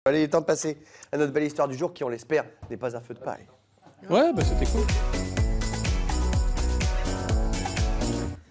Allez, il est temps de passer à notre belle histoire du jour qui, on l'espère, n'est pas un feu de paille. Ouais, bah c'était cool.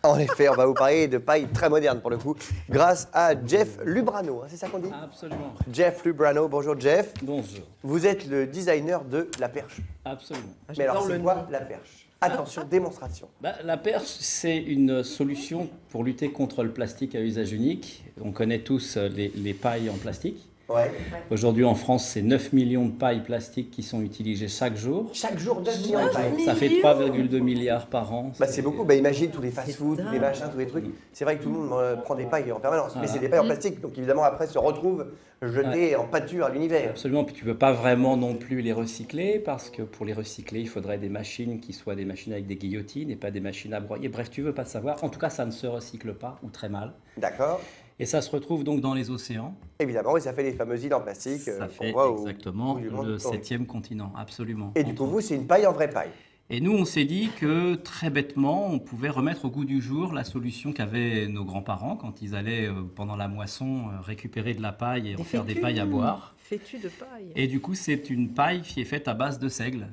En effet, on va vous parler de paille très moderne pour le coup, grâce à Jeff Lubrano, hein, c'est ça qu'on dit? Absolument. Jeff Lubrano, bonjour Jeff. Bonjour. Vous êtes le designer de la perche. Absolument. Mais alors, c'est quoi la perche? Attention, démonstration. Bah, la perche, c'est une solution pour lutter contre le plastique à usage unique. On connaît tous les pailles en plastique. Ouais. Aujourd'hui, en France, c'est 9 millions de pailles plastiques qui sont utilisées chaque jour. Chaque jour, 9 millions de pailles. Ça fait 3,2 milliards par an. Bah, c'est beaucoup. Bah, imagine tous les fast-food, tous les machins, tous les trucs. C'est vrai que tout le monde prend des pailles en permanence. Mais c'est des pailles en plastique. Donc évidemment, après, se retrouvent jetées en pâture à l'univers. Absolument. Puis tu ne peux pas vraiment non plus les recycler parce que pour les recycler, il faudrait des machines qui soient des machines avec des guillotines et pas des machines à broyer. Bref, tu ne veux pas savoir. En tout cas, ça ne se recycle pas ou très mal. D'accord. Et ça se retrouve donc dans les océans. Évidemment, oui, ça fait les fameuses îles en plastique Ça qu'on fait voit exactement du monde. le 7e continent, absolument. Et du coup, vous, c'est une paille en vraie paille. Et nous, on s'est dit que très bêtement, on pouvait remettre au goût du jour la solution qu'avaient nos grands-parents quand ils allaient, pendant la moisson, récupérer de la paille et en faire des pailles à boire. Fétus de paille. Et du coup, c'est une paille qui est faite à base de seigle.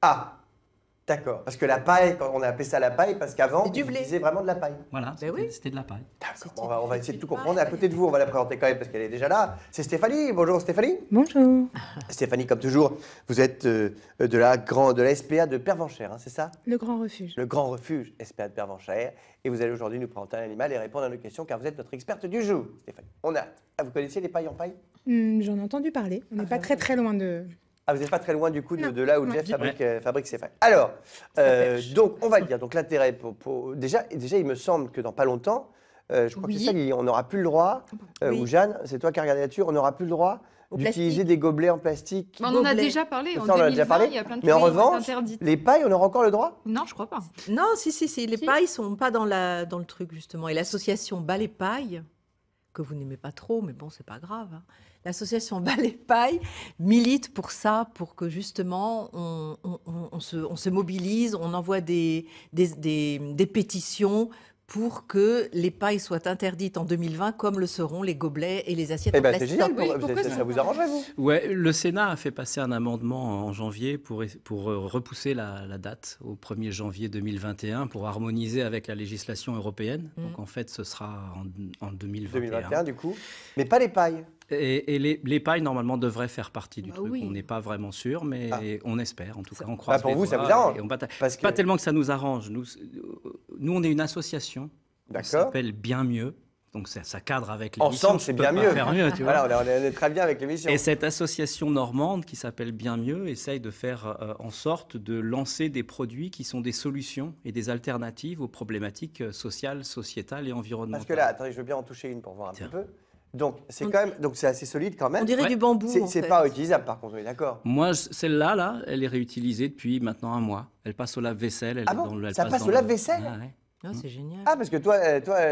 Ah, d'accord. Parce que la paille, quand on a appelé ça la paille, parce qu'avant, on utilisait vraiment de la paille. Voilà, Ben oui. c'était de la paille. D'accord. On va essayer de tout comprendre. À côté de vous, on va la présenter quand même parce qu'elle est déjà là. C'est Stéphanie. Bonjour Stéphanie. Bonjour. Stéphanie, comme toujours, vous êtes de la SPA de Pervenchères, hein, c'est ça? Le Grand Refuge. Le Grand Refuge SPA de Pervenchères. Et vous allez aujourd'hui nous présenter un animal et répondre à nos questions car vous êtes notre experte du jour, Stéphanie. On a hâte. Ah, vous connaissiez les pailles en paille? J'en ai entendu parler. On n'est pas très loin de... Ah, vous n'êtes pas très loin du coup de là où Non. Jeff fabrique ses pailles. Alors, donc on va le dire. Donc l'intérêt déjà, il me semble que dans pas longtemps, je crois que c'est ça, on n'aura plus le droit, ou Jeanne, c'est toi qui as regardé là-dessus, on n'aura plus le droit d'utiliser des gobelets en plastique. On en a déjà parlé. En Ça, on en a 2020, déjà parlé. il y a plein de Mais en pays qui sont revanche, interdites. les pailles, on aura encore le droit? Non, je crois pas. Non, si. Les pailles sont pas dans le truc, justement. Et l'association Balai Paille, que vous n'aimez pas trop, mais bon, c'est pas grave. Hein. L'association Balai Paille milite pour ça, pour que justement on se mobilise, on envoie des pétitions pour que les pailles soient interdites en 2020, comme le seront les gobelets et les assiettes Eh en ben, c'est plastique. génial. Oui, pourquoi Ça vous arrangerait, vous? Ouais, le Sénat a fait passer un amendement en janvier pour repousser la date au 1er janvier 2021 pour harmoniser avec la législation européenne. Donc en fait, ce sera en 2021. 2021, du coup. Mais pas les pailles. Et les pailles, normalement, devraient faire partie du truc. oui. On n'est pas vraiment sûr, mais on espère. En tout cas, on Bah, croise pour les vous, ça doigts vous arrange. et on bataille. Parce Pas que... tellement que ça nous arrange. Nous, on est une association. On D'accord. s'appelle Bien Mieux. Donc ça cadre avec l'émission. Ensemble, c'est Je peux bien pas mieux. faire mieux, tu vois. Voilà, on est très bien avec l'émission. Et cette association normande qui s'appelle Bien Mieux essaye de faire en sorte de lancer des produits qui sont des solutions et des alternatives aux problématiques sociales, sociétales et environnementales. Parce que là, attendez, je veux bien en toucher une pour voir un Tiens. petit peu. Donc, c'est quand même, donc c'est assez solide quand même. On dirait du bambou. en C'est fait. pas utilisable, par contre, on est d'accord. Moi, celle-là, là, elle est réutilisée depuis maintenant un mois. Elle passe au lave-vaisselle. Elle Ah est bon dans le- elle Ça passe dans au le- lave-vaisselle? Ah, ouais. Ah, c'est génial. Ah, parce que toi,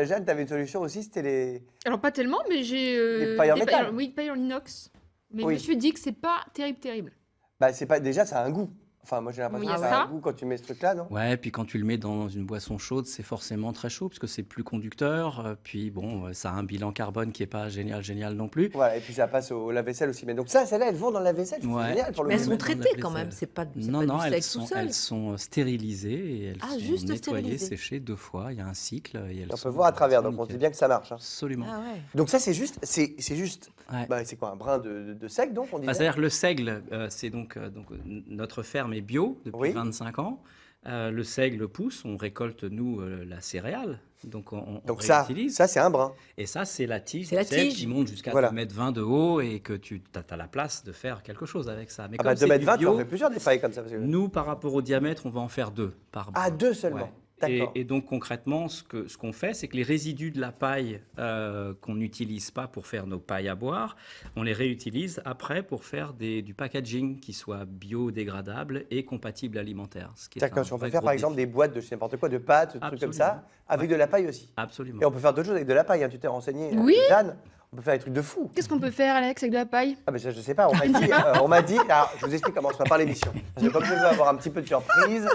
Jeanne, tu avais une solution aussi, c'était les... Alors pas tellement, mais j'ai Des pailles en métal. oui, des pailles en inox. Mais Oui. je me suis dit que c'est pas terrible. Bah, c'est pas... Déjà, ça a un goût. Enfin, moi, j'ai l'impression Oui, il y que a ça a un ça. goût quand tu mets ce truc-là, non? Ouais, puis quand tu le mets dans une boisson chaude, c'est forcément très chaud parce que c'est plus conducteur. Puis bon, ça a un bilan carbone qui est pas génial non plus. Voilà, et puis ça passe au lave-vaisselle aussi. Mais donc ça, celles-là, elles vont dans le lave-vaisselle, c'est Ouais. génial pour le Mais elles coup. sont mettre dans traitées la quand même. vaisselle. C'est pas du Non, sexe tout seul. elles sont stérilisées et elles Ah, sont juste nettoyées, stérilisées. séchées 2 fois. Il y a un cycle. Et elles On peut sont- voir à travers, elles sont donc on se dit nickel. bien que ça marche. Hein. Absolument. Ah ouais. Donc ça, c'est juste... C'est juste... Ouais. Bah, c'est quoi, un brin de sec, donc, on disait? C'est-à-dire que le seigle, c'est donc notre ferme est bio depuis Oui. 25 ans. Le seigle pousse, on récolte, nous, la céréale. Donc, on Donc ça, réutilise. ça c'est un brin. Et ça, c'est la tige, C'est la de seigle tige. qui monte jusqu'à Voilà. 2,20 m de haut et que tu as la place de faire quelque chose avec ça. Mais Ah comme bah, c'est 2,20 m, du tu en bio, fais plusieurs des pailles comme ça. Parce que... nous, par rapport au diamètre, on va en faire 2 par brin. Ah, 2 seulement. Ouais. D'accord. Et donc concrètement, ce qu'on fait, c'est que les résidus de la paille qu'on n'utilise pas pour faire nos pailles à boire, on les réutilise après pour faire du packaging qui soit biodégradable et compatible alimentaire. Ce qui est C'est-à-dire un qu'on peut vrai faire gros par exemple défi. des boîtes de je sais n'importe quoi, de pâtes, de trucs comme ça, Absolument. avec Ouais. de la paille aussi. Absolument. Et on peut faire d'autres choses avec de la paille, hein. Tu t'es renseigné, Oui. Jeanne. On peut faire des trucs de fou. Qu'est-ce qu'on peut faire, Alex, avec de la paille? Ah, mais ça, je sais pas. On m'a dit. Alors, je vous explique comment ça va par l'émission. Parce que comme je veux avoir un petit peu de surprise,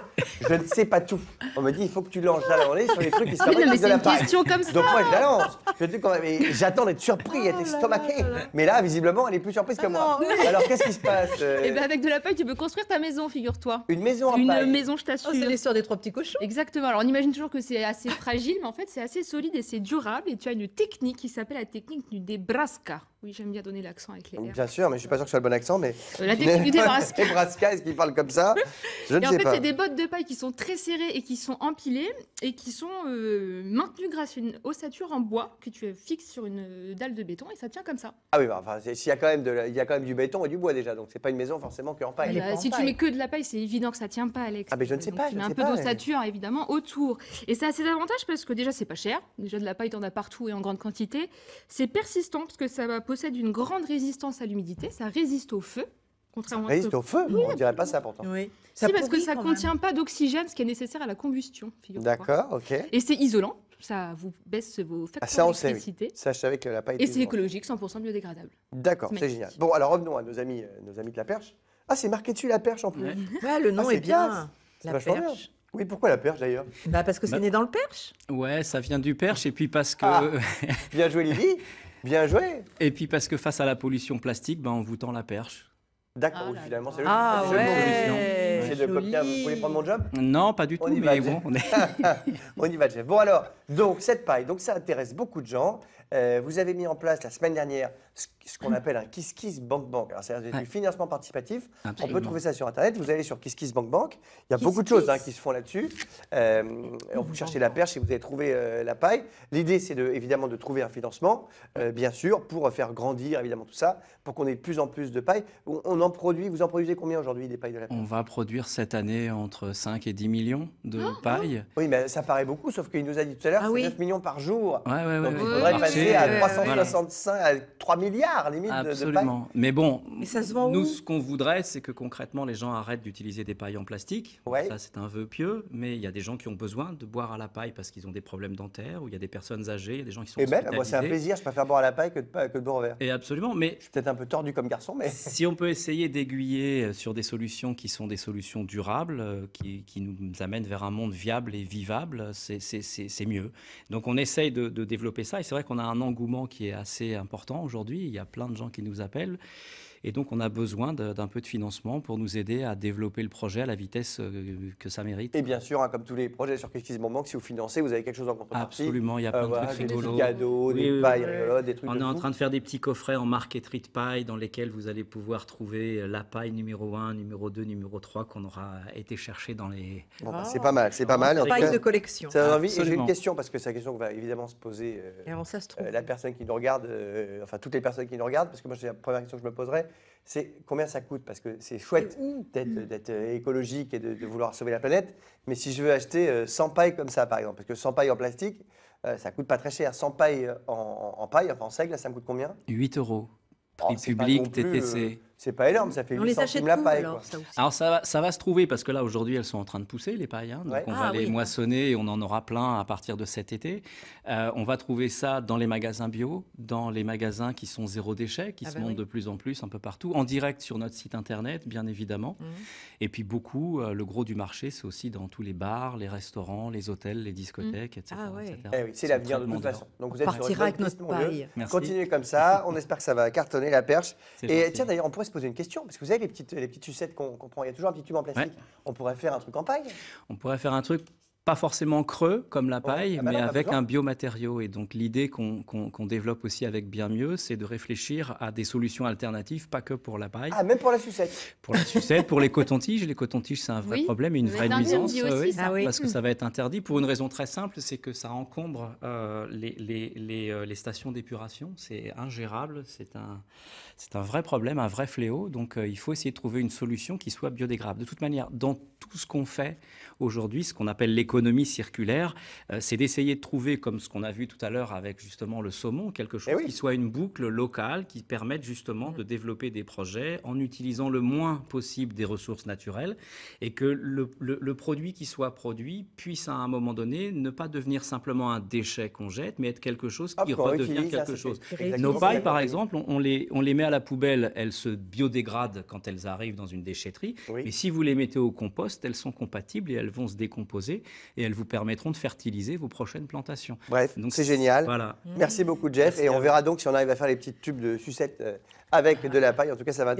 je ne sais pas tout. On me dit, il faut que tu lances la journée sur les trucs qui se Mais non, mais fabriquent de c'est la une paille. question comme ça. Donc, moi, je la lance. Je dis quand même, et j'attends d'être surpris, être estomaqué. Mais là, visiblement, elle est plus surprise que moi. Alors, qu'est-ce qui se passe Eh ben, avec de la paille, tu peux construire ta maison, figure-toi. Une maison en Une paille. maison, je t'assure. Oh, c'est l'histoire des 3 petits cochons. Exactement. Alors, on imagine toujours que c'est assez fragile, mais en fait, c'est assez solide et c'est durable. Et tu as une technique qui s'appelle la technique du Nebraska. Oui, j'aime bien donner l'accent avec les R. Bien sûr, mais je suis pas sûr que ce soit le bon accent, mais. La technique du Nebraska. Nebraska, est-ce qu'il parle comme ça? Je ne Et en sais fait, pas. c'est des bottes de paille qui sont très serrées et qui sont empilées et qui sont maintenues grâce à une ossature en bois que tu fixes sur une dalle de béton et ça tient comme ça. Ah oui, bah, enfin, s'il y a quand même il y a quand même du béton et du bois déjà, donc c'est pas une maison forcément que en paille. Elle est pas en Si tu paille. mets que de la paille, c'est évident que ça tient pas, Alex. Ah, mais je ne sais Donc, pas, Tu je mets ne un sais peu pas, d'ossature évidemment autour. Et ça a ses avantages parce que déjà c'est pas cher. Déjà de la paille, t'en as partout et en grande quantité. C'est persistant parce que ça possède une grande résistance à l'humidité. Ça résiste au feu. Contrairement Résiste au feu? On dirait pas ça pourtant. Oui. Si, parce que pourrit ça quand contient pas d'oxygène, ce qui est nécessaire à la combustion. figure-toi. D'accord, ok. Et c'est isolant. Ça vous baisse vos factures Ah, ça, on sait, oui. d'électricité. Ça, je savais que la paille Et était c'est vivante. écologique, 100% biodégradable. D'accord, C'est c'est magnifique. génial. Bon, alors revenons à nos amis de la perche. Ah, c'est marqué dessus la perche en plus. Ouais. Ouais, le nom Ah, c'est est bien. classe. C'est La vachement bien. perche. Oui, pourquoi la perche d'ailleurs? Bah, parce que c'est Bah. né dans le perche. Ouais, ça vient du perche et puis parce que Ah. Bien joué Lily, bien joué. et puis parce que face à la pollution plastique, ben on vous tend la perche. D'accord, Ah oui, là finalement là. c'est Ah c'est le nom. ouais. C'est de copier. Vous voulez prendre mon job? Non, pas du tout, On y va, mais Jeff. bon, on est... On y va, Jeff. Bon alors, donc cette paille, donc ça intéresse beaucoup de gens. Vous avez mis en place la semaine dernière ce qu'on appelle un KissKissBankBank. Alors c'est du Ouais. financement participatif. On peut Absolument. trouver ça sur Internet. Vous allez sur KissKissBankBank. Il y a Kiss beaucoup de choses Kiss. qui se font là-dessus. Vous cherchez la perche et vous allez trouver la paille. L'idée, c'est évidemment de trouver un financement, bien sûr, pour faire grandir évidemment tout ça, pour qu'on ait de plus en plus de paille. On en produit. Vous en produisez combien aujourd'hui des pailles de la perche? On va produire cette année entre 5 et 10 millions de pailles. Oui, mais ça paraît beaucoup, sauf qu'il nous a dit tout à l'heure, Ah c'est oui. 9 millions par jour. Ouais, ouais, Donc ouais, il ouais. faudrait Ouais, passer ouais, à ouais, 365, à 3 milliards limite de paille. Absolument. Mais bon, Et ça se vend nous, où? ce qu'on voudrait, c'est que concrètement, les gens arrêtent d'utiliser des pailles en plastique. Ouais. Ça, c'est un vœu pieux, mais il y a des gens qui ont besoin de boire à la paille parce qu'ils ont des problèmes dentaires, ou il y a des personnes âgées, il y a des gens qui sont Et même, moi c'est un hospitalisés. plaisir, je préfère boire à la paille que de boire au verre. Et absolument, mais Je suis peut-être un peu tordu comme garçon, mais... si on peut essayer d'aiguiller sur des solutions qui sont des solutions durables, qui nous amènent vers un monde viable et vivable, c'est mieux. Donc on essaye de développer ça, et c'est vrai qu'on a un engouement qui est assez important aujourd'hui. Il y a plein de gens qui nous appellent. Et donc, on a besoin d'un peu de financement pour nous aider à développer le projet à la vitesse que ça mérite. Et bien sûr, hein, comme tous les projets sur KissKissBankBank, si vous financez, vous avez quelque chose en contrepartie. Absolument, il y a plein de Voilà, trucs des petits rigolos. cadeaux, Oui, des oui, pailles oui. rigolotes, des trucs On de est en fou. train de faire des petits coffrets en marqueterie de paille dans lesquels vous allez pouvoir trouver la paille numéro 1, numéro 2, numéro 3 qu'on aura été chercher dans les... Bon, bah, Ah. c'est pas mal, c'est pas mal. En tout Paille cas, de collection. ça donne envie. Et j'ai Absolument. une question, parce que c'est la question que va évidemment se poser Et avant ça se trouve. la personne qui nous regarde, enfin toutes les personnes qui nous regardent, parce que moi, c'est la première question que je me poserais, c'est combien ça coûte? Parce que c'est chouette d'être écologique et de vouloir sauver la planète, mais si je veux acheter 100 pailles comme ça, par exemple, parce que 100 pailles en plastique, ça coûte pas très cher. 100 pailles en paille, enfin en seigle, ça me coûte combien? 8 euros. Oh, Prix c'est pas public, non plus, TTC. C'est pas énorme, ça fait On 8 les achète centimes la où paille. alors Quoi. ça aussi Alors ça va se trouver parce que là aujourd'hui elles sont en train de pousser les pailles, hein. Donc Ouais. on Ah va les oui. moissonner et on en aura plein à partir de cet été. On va trouver ça dans les magasins bio, dans les magasins qui sont zéro déchet, qui Ah se bah montent oui. de plus en plus un peu partout, en direct sur notre site internet bien évidemment. Mhm. Et puis beaucoup, le gros du marché c'est aussi dans tous les bars, les restaurants, les hôtels, les discothèques, etc. Ah ouais. etc. Eh oui, c'est Ils sont l'avenir très de toute demandeurs. façon. Donc On vous êtes sur partira une avec bonne notre piste, mon vieux. paille. Merci. Continuez comme ça, on espère que ça va cartonner la perche. C'est Et gentil. tiens d'ailleurs, on pourrait se poser une question, parce que vous savez les petites sucettes qu'on prend, il y a toujours un petit tube en plastique. On pourrait faire un truc en paille. On pourrait faire un truc pas forcément creux comme la paille, ah bah mais non, pas avec besoin. un biomatériau. Et donc l'idée qu'on développe aussi avec Bien Mieux, c'est de réfléchir à des solutions alternatives, pas que pour la paille. Ah, même pour la sucette. Pour la sucette, pour les cotons-tiges. Les cotons-tiges, c'est un vrai Oui, problème et une c'est vraie interdit nuisance. aussi, ça. Ah oui. Parce que ça va être interdit pour une raison très simple, c'est que ça encombre les stations d'épuration. C'est ingérable, c'est un vrai problème, un vrai fléau. Donc il faut essayer de trouver une solution qui soit biodégradable. De toute manière, dans tout ce qu'on fait aujourd'hui, ce qu'on appelle l'économie, l'économie circulaire, c'est d'essayer de trouver, comme ce qu'on a vu tout à l'heure avec justement le saumon, quelque chose qui soit une boucle locale, qui permette justement de développer des projets en utilisant le moins possible des ressources naturelles, et que le produit qui soit produit puisse à un moment donné ne pas devenir simplement un déchet qu'on jette, mais être quelque chose qui redevient quelque chose. Nos pailles, par exemple, on les met à la poubelle, elles se biodégradent quand elles arrivent dans une déchetterie, mais si vous les mettez au compost, elles sont compatibles et elles vont se décomposer et elles vous permettront de fertiliser vos prochaines plantations. Bref, donc c'est génial. Voilà. Merci beaucoup Jeff. Et on verra donc si on arrive à faire les petits tubes de sucette avec de la paille. En tout cas, ça va